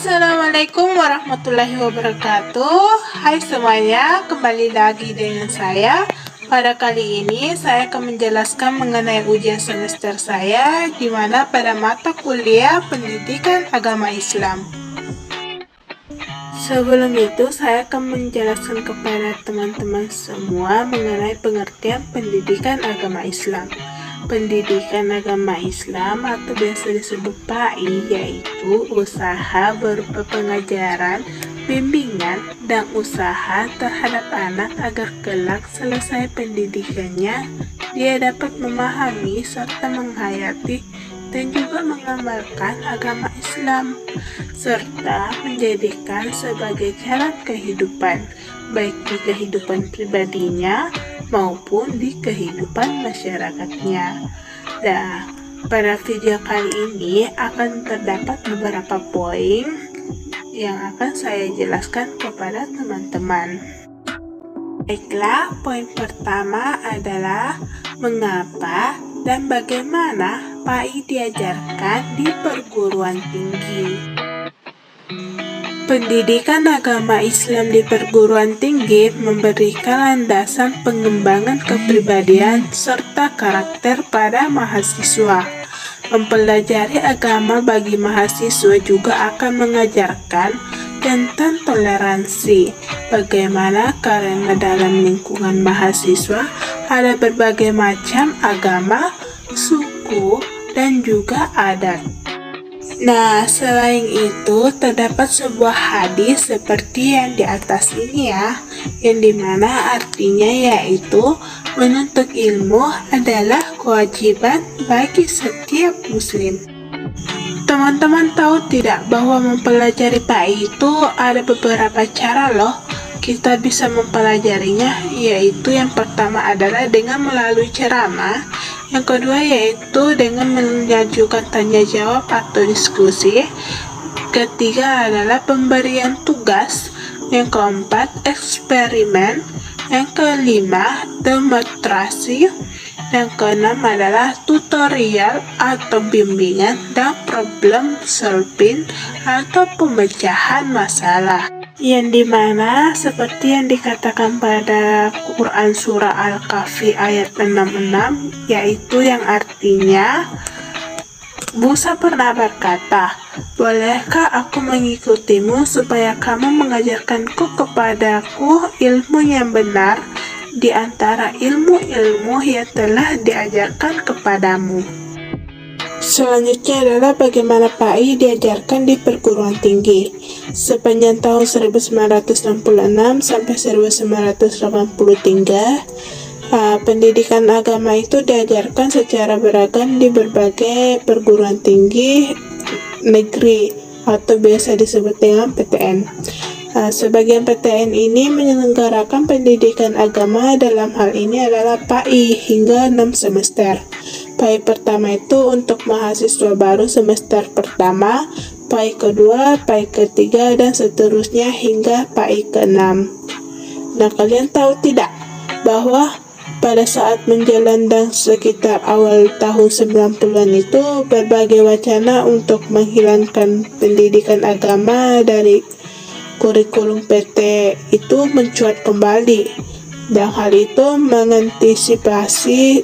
Assalamualaikum warahmatullahi wabarakatuh. Hai semuanya, kembali lagi dengan saya. Pada kali ini saya akan menjelaskan mengenai ujian semester saya, di mana pada mata kuliah Pendidikan Agama Islam. Sebelum itu, saya akan menjelaskan kepada teman-teman semua mengenai pengertian pendidikan agama Islam. Pendidikan agama Islam atau biasa disebut PAI yaitu usaha berupa pengajaran, bimbingan, dan usaha terhadap anak agar kelak selesai pendidikannya dia dapat memahami serta menghayati dan juga mengamalkan agama Islam serta menjadikan sebagai jalan kehidupan baik di kehidupan pribadinya maupun di kehidupan masyarakatnya. Nah, pada video kali ini akan terdapat beberapa poin yang akan saya jelaskan kepada teman-teman. Baiklah, poin pertama adalah mengapa dan bagaimana PAI diajarkan di perguruan tinggi. Pendidikan agama Islam di perguruan tinggi memberikan landasan pengembangan kepribadian serta karakter pada mahasiswa. Mempelajari agama bagi mahasiswa juga akan mengajarkan tentang toleransi. Bagaimana karena dalam lingkungan mahasiswa ada berbagai macam agama, suku, dan juga adat. Nah, selain itu terdapat sebuah hadis seperti yang di atas ini ya, yang dimana artinya yaitu menuntut ilmu adalah kewajiban bagi setiap muslim. Teman-teman tahu tidak bahwa mempelajari PAI itu ada beberapa cara loh kita bisa mempelajarinya, yaitu yang pertama adalah dengan melalui ceramah, yang kedua yaitu dengan mengajukan tanya jawab atau diskusi, ketiga adalah pemberian tugas, yang keempat eksperimen, yang kelima demonstrasi, yang keenam adalah tutorial atau bimbingan dan problem solving atau pemecahan masalah. Yang dimana seperti yang dikatakan pada Quran Surah Al-Kahfi ayat 66, yaitu yang artinya Musa pernah berkata, "Bolehkah aku mengikutimu supaya kamu mengajarkanku kepadaku ilmu yang benar di antara ilmu-ilmu yang telah diajarkan kepadamu." Selanjutnya adalah bagaimana PAI diajarkan di perguruan tinggi. Sepanjang tahun 1966 sampai 1983, pendidikan agama itu diajarkan secara beragam di berbagai perguruan tinggi negeri atau biasa disebut dengan PTN. Sebagian PTN ini menyelenggarakan pendidikan agama, dalam hal ini adalah PAI hingga 6 semester. PAI pertama itu untuk mahasiswa baru semester pertama, PAI kedua, PAI ketiga, dan seterusnya hingga PAI ke-6. Nah, kalian tahu tidak bahwa pada saat menjelang sekitar awal tahun 90-an itu berbagai wacana untuk menghilangkan pendidikan agama dari kurikulum PT itu mencuat kembali, dan hal itu mengantisipasi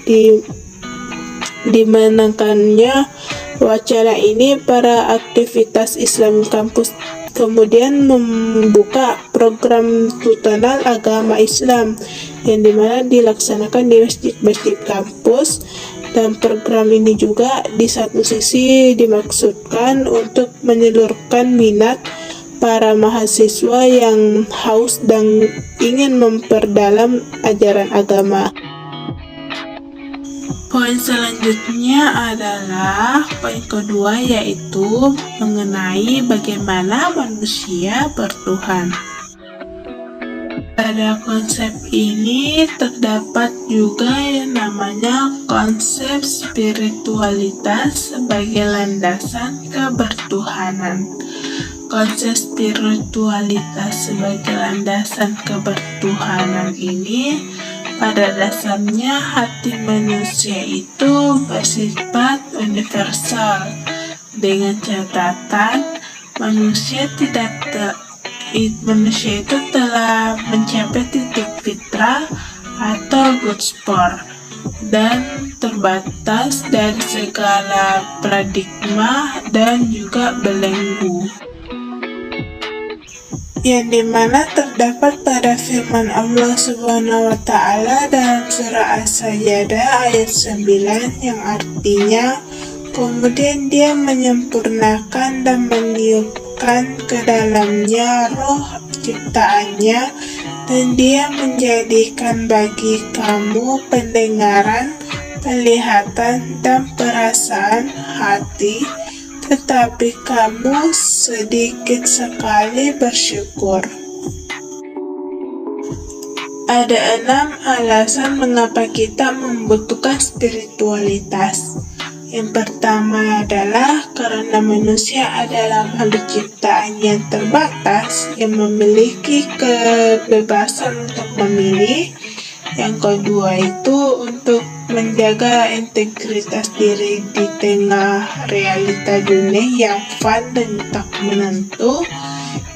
dimenangkannya wacana ini. Para aktivitas Islam kampus kemudian membuka program tutorial agama Islam yang dimana dilaksanakan di masjid-masjid kampus, dan program ini juga di satu sisi dimaksudkan untuk menyalurkan minat para mahasiswa yang haus dan ingin memperdalam ajaran agama. Poin selanjutnya adalah poin kedua, yaitu mengenai bagaimana manusia bertuhan. Pada konsep ini terdapat juga yang namanya konsep spiritualitas sebagai landasan kebertuhanan. Konsep spiritualitas sebagai landasan kebertuhanan ini pada dasarnya hati manusia itu bersifat universal, dengan catatan manusia itu telah mencapai titik fitrah atau good sport dan terbatas dari segala paradigma dan juga belenggu, yang dimana terdapat pada firman Allah Subhanahu wa Ta'ala dalam surah As-Sajdah ayat 9 yang artinya, kemudian Dia menyempurnakan dan meniupkan ke dalamnya roh ciptaannya, dan Dia menjadikan bagi kamu pendengaran, penglihatan, dan perasaan hati, tetapi kamu sedikit sekali bersyukur. Ada 6 alasan mengapa kita membutuhkan spiritualitas. Yang pertama adalah karena manusia adalah makhluk ciptaan yang terbatas yang memiliki kebebasan untuk memilih. Yang kedua itu untuk menjaga integritas diri di tengah realita dunia yang fun dan tak menentu.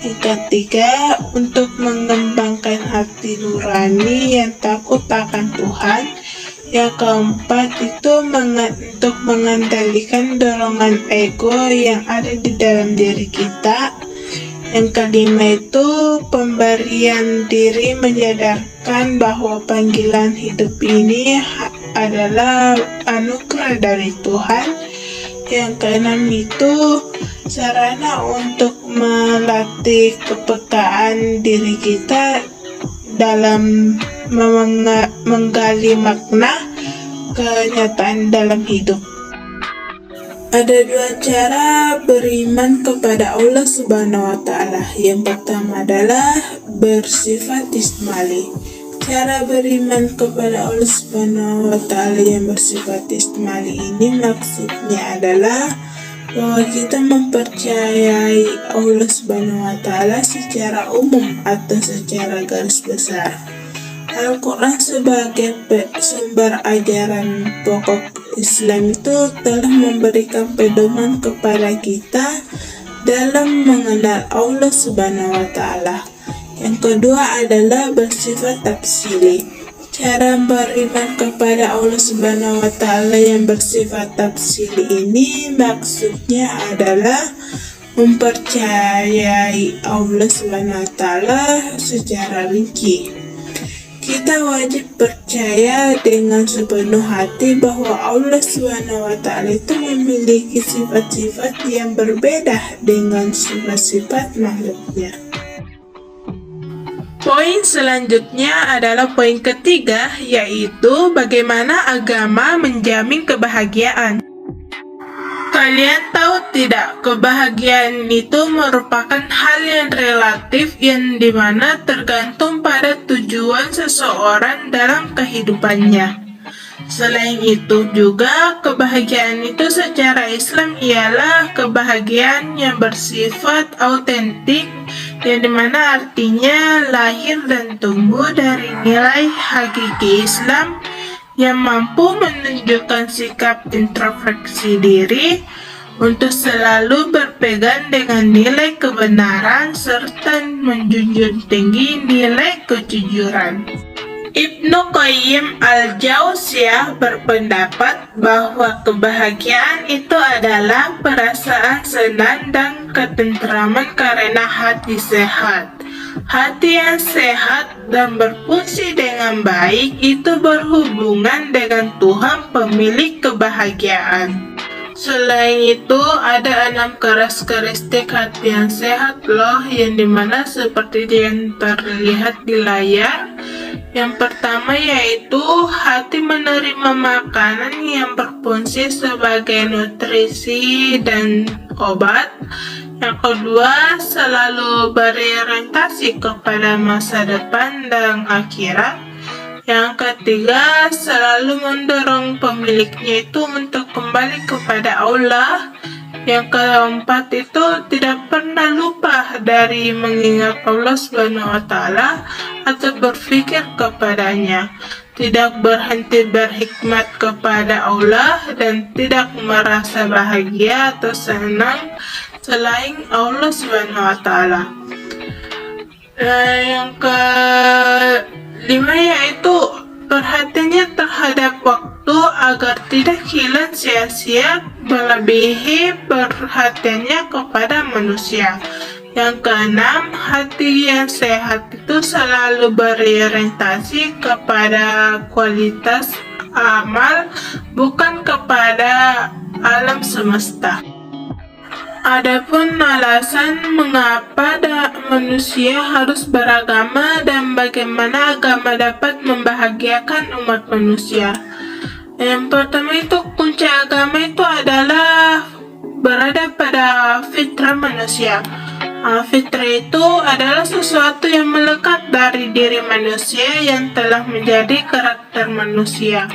Yang ketiga, untuk mengembangkan hati nurani yang takut akan Tuhan. Yang keempat itu untuk mengendalikan dorongan ego yang ada di dalam diri kita. Yang kelima itu pemberian diri, menyadarkan bahwa panggilan hidup ini adalah anugerah dari Tuhan. Yang keenam itu sarana untuk melatih kepekaan diri kita dalam menggali makna kenyataan dalam hidup. Ada 2 cara beriman kepada Allah Subhanahu wa Ta'ala. Yang pertama adalah bersifat ismali. Cara beriman kepada Allah Subhanahu wa Ta'ala yang bersifat ismali ini maksudnya adalah bahwa kita mempercayai Allah Subhanahu wa Ta'ala secara umum atau secara garis besar. Al-Quran sebagai sumber ajaran pokok Islam itu telah memberikan pedoman kepada kita dalam mengenal Allah Subhanahu wa Ta'ala. Yang kedua adalah bersifat tafsili. Cara beriman kepada Allah Subhanahu wa Ta'ala yang bersifat tafsili ini maksudnya adalah mempercayai Allah Subhanahu wa Ta'ala secara rinci. Kita wajib percaya dengan sepenuh hati bahwa Allah Subhanahu wa Ta'ala itu memiliki sifat-sifat yang berbeda dengan sifat-sifat makhluknya. Poin selanjutnya adalah poin ketiga, yaitu bagaimana agama menjamin kebahagiaan. Kalian tahu tidak, kebahagiaan itu merupakan hal yang relatif yang dimana tergantung pada tujuan seseorang dalam kehidupannya. Selain itu juga, kebahagiaan itu secara Islam ialah kebahagiaan yang bersifat autentik, yang dimana artinya lahir dan tumbuh dari nilai hakiki Islam yang mampu menunjukkan sikap introspeksi diri untuk selalu berpegang dengan nilai kebenaran serta menjunjung tinggi nilai kejujuran. Ibnu Qayyim al-Jauziyah berpendapat bahwa kebahagiaan itu adalah perasaan senang dan ketentraman karena hati sehat. Hati yang sehat dan berfungsi dengan baik itu berhubungan dengan Tuhan pemilik kebahagiaan. Selain itu, ada 6 karakteristik hati yang sehat loh, yang dimana seperti yang terlihat di layar. Yang pertama yaitu hati menerima makanan yang berfungsi sebagai nutrisi dan obat. Yang kedua, selalu berorientasi kepada masa depan dan akhirat. Yang ketiga, selalu mendorong pemiliknya itu untuk kembali kepada Allah. Yang keempat itu tidak pernah lupa dari mengingat Allah Subhanahu wa Ta'ala atau berpikir kepadanya. Tidak berhenti berhikmat kepada Allah dan tidak merasa bahagia atau senang selain Allah Subhanahu wa Ta'ala. Yang kelima yaitu perhatiannya terhadap waktu agar tidak hilang sia-sia, melebihi perhatiannya kepada manusia. Yang keenam, hati yang sehat itu selalu berorientasi kepada kualitas amal, bukan kepada alam semesta. Adapun alasan mengapa manusia harus beragama dan bagaimana agama dapat membahagiakan umat manusia. Yang pertama itu, kunci agama itu adalah berada pada fitrah manusia. Fitrah itu adalah sesuatu yang melekat dari diri manusia yang telah menjadi karakter manusia.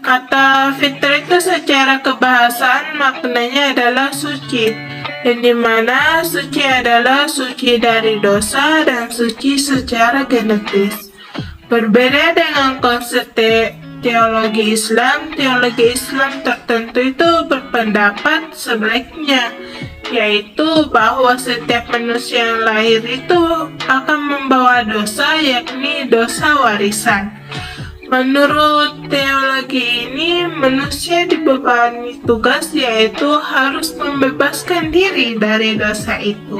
Kata fitrah itu secara kebahasaan maknanya adalah suci, yang dimana suci adalah suci dari dosa dan suci secara genetis. Berbeda dengan konsep teologi Islam tertentu itu berpendapat sebaliknya, yaitu bahwa setiap manusia yang lahir itu akan membawa dosa, yakni dosa warisan. Menurut teologi ini, manusia dibebani tugas yaitu harus membebaskan diri dari dosa itu.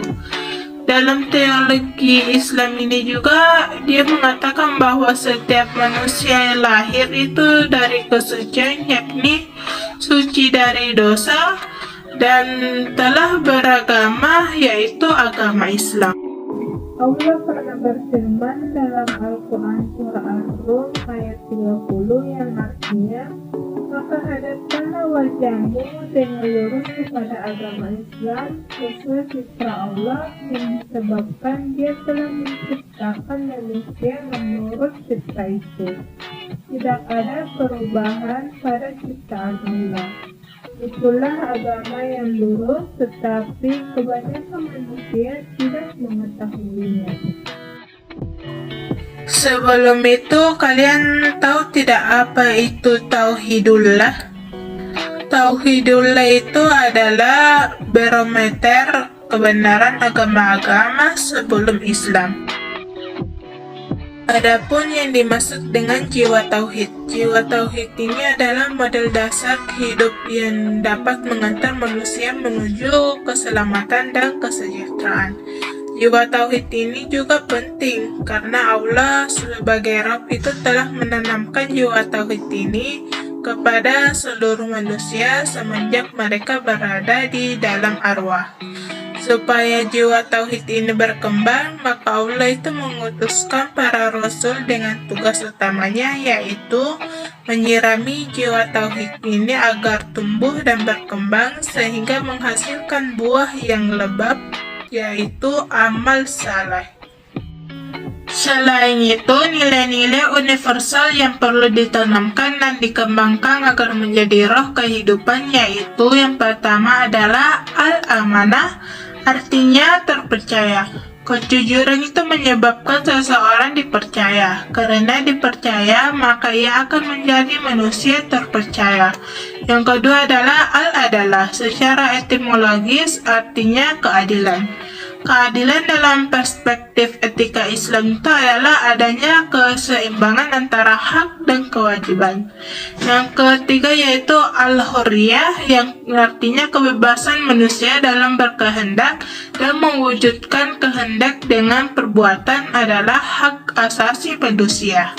Dalam teologi Islam ini juga dia mengatakan bahwa setiap manusia yang lahir itu dari kesucian, yakni suci dari dosa dan telah beragama, yaitu agama Islam. Allah pernah berfirman dalam Al-Quran Surah Al-Rum ayat 30 yang artinya, maka hadapkanlah wajahmu dengan lurus kepada agama Islam sesuai fitrah Allah yang disebabkan dia telah menciptakan manusia menurut fitrah itu. Tidak ada perubahan pada ciptaan Allah. Itulah agama yang lurus, tetapi kebanyakan manusia tidak mengetahuinya. Sebelum itu, kalian tahu tidak apa itu Tauhidullah? Tauhidullah itu adalah barometer kebenaran agama-agama sebelum Islam. Adapun yang dimaksud dengan jiwa tauhid ini adalah model dasar hidup yang dapat mengantar manusia menuju keselamatan dan kesejahteraan. Jiwa tauhid ini juga penting karena Allah sebagai Rabb itu telah menanamkan jiwa tauhid ini kepada seluruh manusia semenjak mereka berada di dalam arwah. Supaya jiwa tauhid ini berkembang, maka Allah itu mengutuskan para rasul dengan tugas utamanya, yaitu menyirami jiwa tauhid ini agar tumbuh dan berkembang sehingga menghasilkan buah yang lebat, yaitu amal saleh. Selain itu, nilai-nilai universal yang perlu ditanamkan dan dikembangkan agar menjadi roh kehidupan, yaitu yang pertama adalah al-amanah, artinya terpercaya. Kejujuran itu menyebabkan seseorang dipercaya. Karena dipercaya, maka ia akan menjadi manusia terpercaya. Yang kedua adalah al-adalah, secara etimologis artinya keadilan. Keadilan dalam perspektif etika Islam itu adalah adanya keseimbangan antara hak dan kewajiban. Yang ketiga yaitu al-hurriyah, yang artinya kebebasan manusia dalam berkehendak dan mewujudkan kehendak dengan perbuatan adalah hak asasi manusia.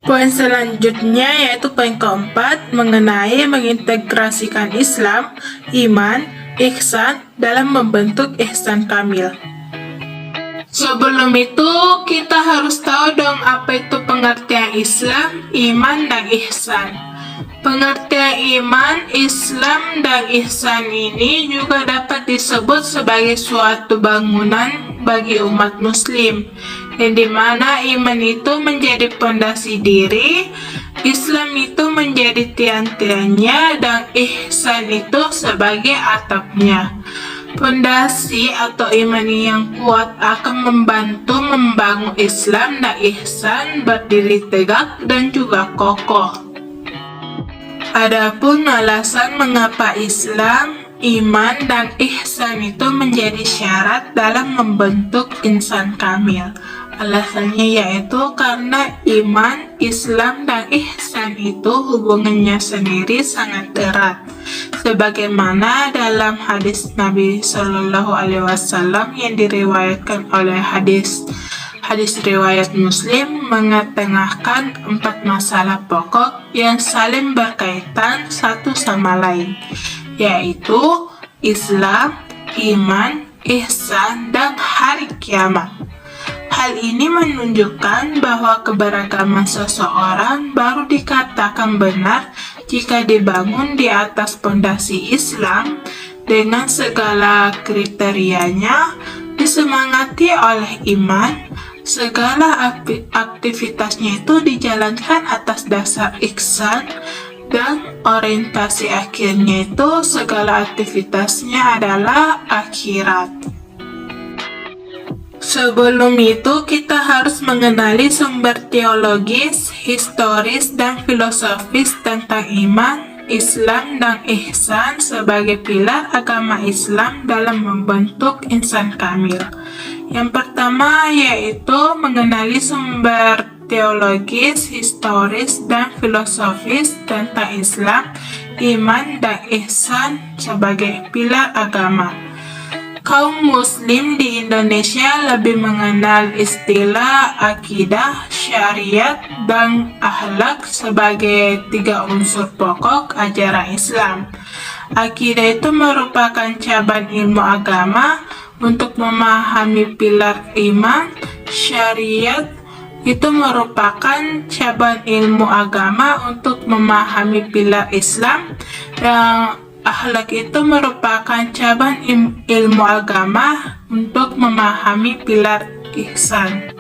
Poin selanjutnya yaitu poin keempat mengenai mengintegrasikan Islam, iman, ihsan dalam membentuk ihsan kamil. Sebelum itu, kita harus tahu dong apa itu pengertian Islam, iman, dan ihsan. Pengertian iman, Islam, dan ihsan ini juga dapat disebut sebagai suatu bangunan bagi umat muslim, yang dimana iman itu menjadi pondasi diri, Islam itu menjadi tiang-tiangnya, dan ihsan itu sebagai atapnya. Pondasi atau iman yang kuat akan membantu membangun Islam dan ihsan berdiri tegak dan juga kokoh. Adapun alasan mengapa Islam, iman dan ihsan itu menjadi syarat dalam membentuk insan kamil. Alasannya yaitu karena iman, Islam, dan ihsan itu hubungannya sendiri sangat erat. Sebagaimana dalam hadis Nabi Shallallahu Alaihi Wasallam yang diriwayatkan oleh hadis riwayat Muslim mengetengahkan 4 masalah pokok yang saling berkaitan satu sama lain, yaitu Islam, iman, ihsan, dan hari kiamat. Hal ini menunjukkan bahwa keberagaman seseorang baru dikatakan benar jika dibangun di atas pondasi Islam dengan segala kriterianya, disemangati oleh iman. Segala aktivitasnya itu dijalankan atas dasar ihsan, dan orientasi akhirnya itu segala aktivitasnya adalah akhirat. Sebelum itu, kita harus mengenali sumber teologis, historis, dan filosofis tentang iman, Islam, dan ihsan sebagai pilar agama Islam dalam membentuk insan kamil. Yang pertama yaitu mengenali sumber teologis, historis, dan filosofis tentang Islam, iman, dan ihsan sebagai pilar agama. Kaum muslim di Indonesia lebih mengenal istilah akidah, syariat, dan akhlak sebagai 3 unsur pokok ajaran Islam. Akidah itu merupakan cabang ilmu agama untuk memahami pilar iman. Syariat itu merupakan cabang ilmu agama untuk memahami pilar Islam, dan akhlak itu merupakan cabang ilmu agama untuk memahami pilar ihsan,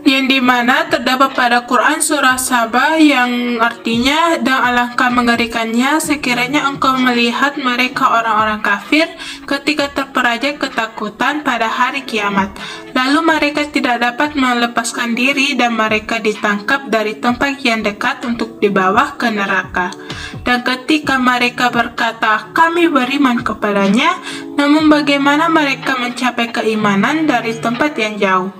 yang dimana terdapat pada Quran surah Saba yang artinya, dan alangkah mengerikannya sekiranya engkau melihat mereka orang-orang kafir ketika terperaja ketakutan pada hari kiamat, lalu mereka tidak dapat melepaskan diri dan mereka ditangkap dari tempat yang dekat untuk dibawa ke neraka. Dan ketika mereka berkata, kami beriman kepadanya, namun bagaimana mereka mencapai keimanan dari tempat yang jauh?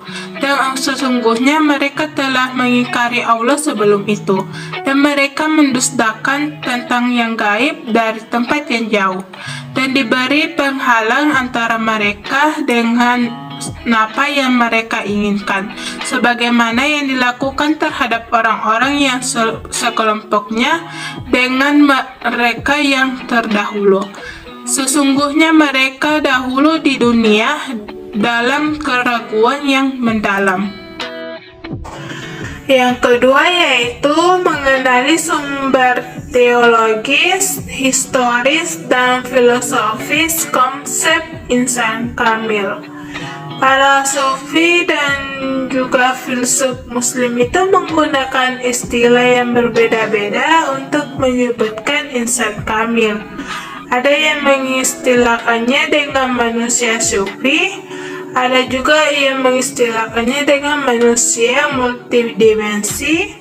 Dan sesungguhnya mereka telah mengingkari Allah sebelum itu, dan mereka mendustakan tentang yang gaib dari tempat yang jauh, dan diberi penghalang antara mereka dengan apa yang mereka inginkan, sebagaimana yang dilakukan terhadap orang-orang yang sekelompoknya dengan mereka yang terdahulu. Sesungguhnya mereka dahulu di dunia dalam keraguan yang mendalam. Yang kedua yaitu mengenali sumber teologis, historis, dan filosofis konsep insan kamil. Para sufi dan juga filsuf muslim itu menggunakan istilah yang berbeda-beda untuk menyebutkan insan kamil. Ada yang mengistilahkannya dengan manusia sufi, ada juga yang mengistilahkannya dengan manusia multidimensi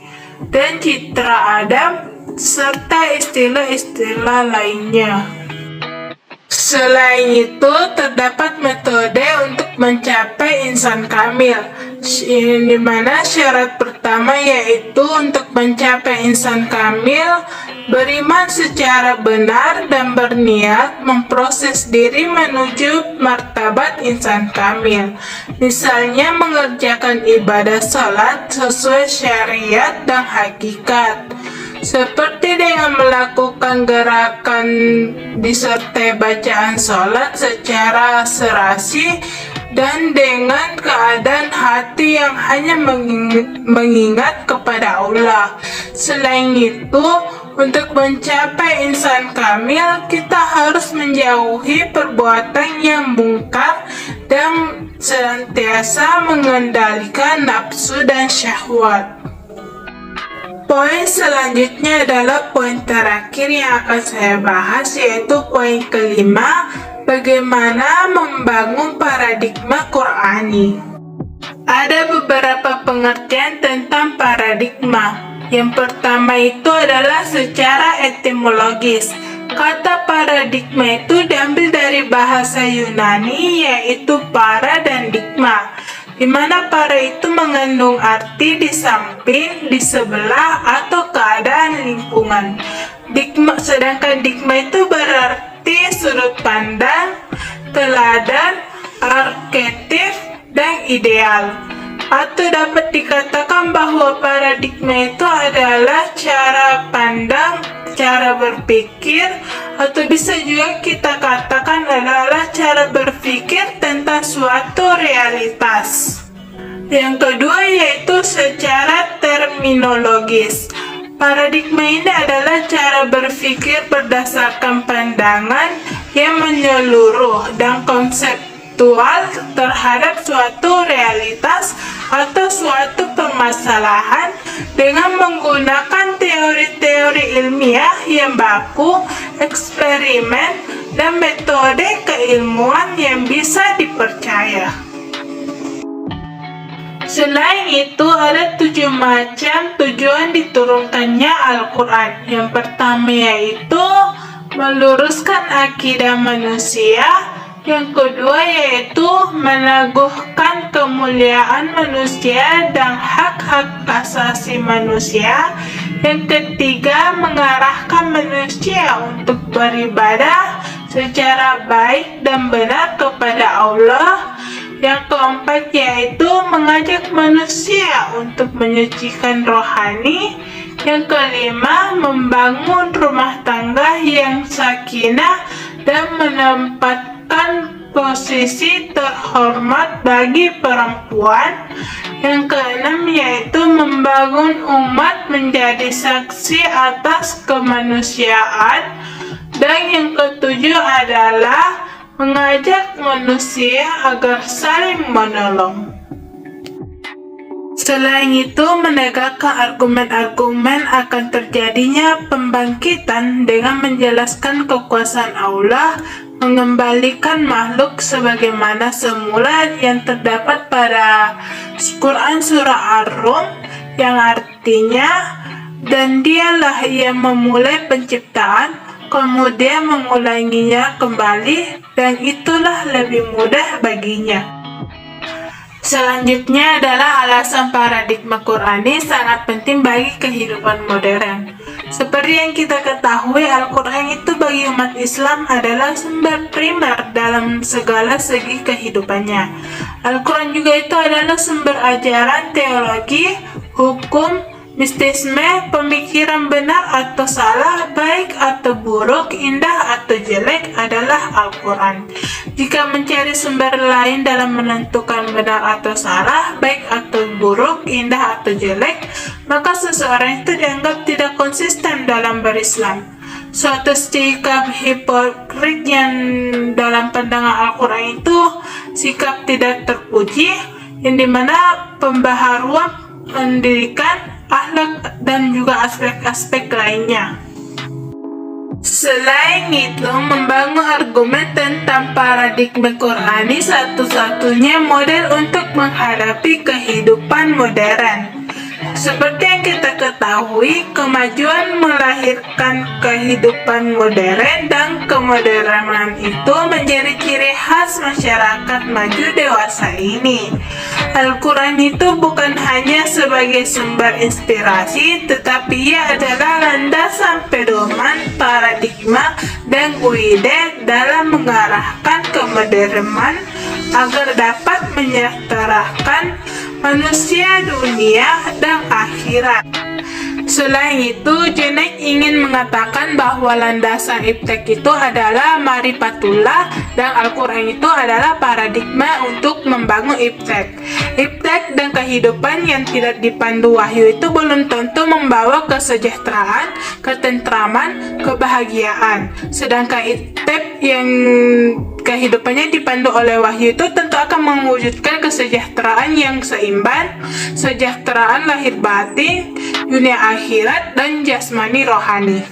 dan citra Adam, serta istilah-istilah lainnya. Selain itu, terdapat metode untuk mencapai insan kamil, di mana syarat pertama yaitu untuk mencapai insan kamil, beriman secara benar dan berniat memproses diri menuju martabat insan kamil. Misalnya mengerjakan ibadah salat sesuai syariat dan hakikat, seperti dengan melakukan gerakan disertai bacaan salat secara serasi dan dengan keadaan hati yang hanya mengingat kepada Allah. Selain itu, untuk mencapai insan kamil, kita harus menjauhi perbuatan yang mungkar dan senantiasa mengendalikan nafsu dan syahwat. Poin selanjutnya adalah poin terakhir yang akan saya bahas, yaitu poin kelima, bagaimana membangun paradigma Qur'ani. Ada beberapa pengertian tentang paradigma. Yang pertama itu adalah secara etimologis. Kata paradigma itu diambil dari bahasa Yunani, yaitu para dan digma, di mana para itu mengandung arti di samping, di sebelah, atau keadaan lingkungan. Sedangkan digma itu berarti sudut pandang, teladan, arketip, dan ideal. Atau dapat dikatakan bahwa paradigma itu adalah cara pandang, cara berpikir, atau bisa juga kita katakan adalah cara berpikir tentang suatu realitas. Yang kedua yaitu secara terminologis. Paradigma ini adalah cara berpikir berdasarkan pandangan yang menyeluruh dan konseptual terhadap suatu realitas atau suatu permasalahan dengan menggunakan teori-teori ilmiah yang baku, eksperimen, dan metode keilmuan yang bisa dipercaya. Selain itu, ada 7 macam tujuan diturunkannya Al-Quran. Yang pertama yaitu meluruskan akidah manusia. Yang kedua yaitu meneguhkan kemuliaan manusia dan hak-hak asasi manusia. Yang ketiga, mengarahkan manusia untuk beribadah secara baik dan benar kepada Allah. Yang keempat yaitu mengajak manusia untuk menyucikan rohani. Yang kelima, membangun rumah tangga yang sakinah dan menempatkan posisi terhormat bagi perempuan. Yang keenam yaitu membangun umat menjadi saksi atas kemanusiaan. Dan yang ketujuh adalah mengajak manusia agar saling menolong. Selain itu, menegakkan argumen-argumen akan terjadinya pembangkitan dengan menjelaskan kekuasaan Allah, mengembalikan makhluk sebagaimana semula yang terdapat pada Quran Surah Ar-Rum, yang artinya, dan dialah yang memulai penciptaan, kemudian mengulanginya kembali, dan itulah lebih mudah baginya. Selanjutnya adalah alasan paradigma Qurani sangat penting bagi kehidupan modern. Seperti yang kita ketahui, Al-Quran itu bagi umat Islam adalah sumber primer dalam segala segi kehidupannya. Al-Quran juga itu adalah sumber ajaran teologi, hukum, mistisme, pemikiran benar atau salah, baik atau buruk, indah atau jelek adalah Al-Quran. Jika mencari sumber lain dalam menentukan benar atau salah, baik atau buruk, indah atau jelek, maka seseorang itu dianggap tidak konsisten dalam berislam. Suatu sikap hipokrit yang dalam pandangan Al-Quran itu sikap tidak terpuji, yang dimana pembaharuan pendidikan, akhlak, dan juga aspek-aspek lainnya. Selain itu, membangun argumen tentang paradigma Qurani satu-satunya model untuk menghadapi kehidupan modern. Seperti yang kita ketahui, kemajuan melahirkan kehidupan modern, dan kemodernan itu menjadi ciri khas masyarakat maju dewasa ini. Al-Quran itu bukan hanya sebagai sumber inspirasi, tetapi ia adalah landasan pedoman, paradigma, dan ide dalam mengarahkan kemodernan agar dapat menyejahterakan manusia, dunia, dan akhirat. Selain itu, Janet ingin mengatakan bahwa landasan iptek itu adalah marifatullah, dan Al-Quran itu adalah paradigma untuk membangun iptek. Iptek dan kehidupan yang tidak dipandu wahyu itu belum tentu membawa kesejahteraan, ketentraman, kebahagiaan. Sedangkan iptek yang kehidupannya dipandu oleh wahyu itu tentu akan mewujudkan kesejahteraan yang seimbang, sejahteraan lahir batin, dunia akhirat, dan jasmani rohani.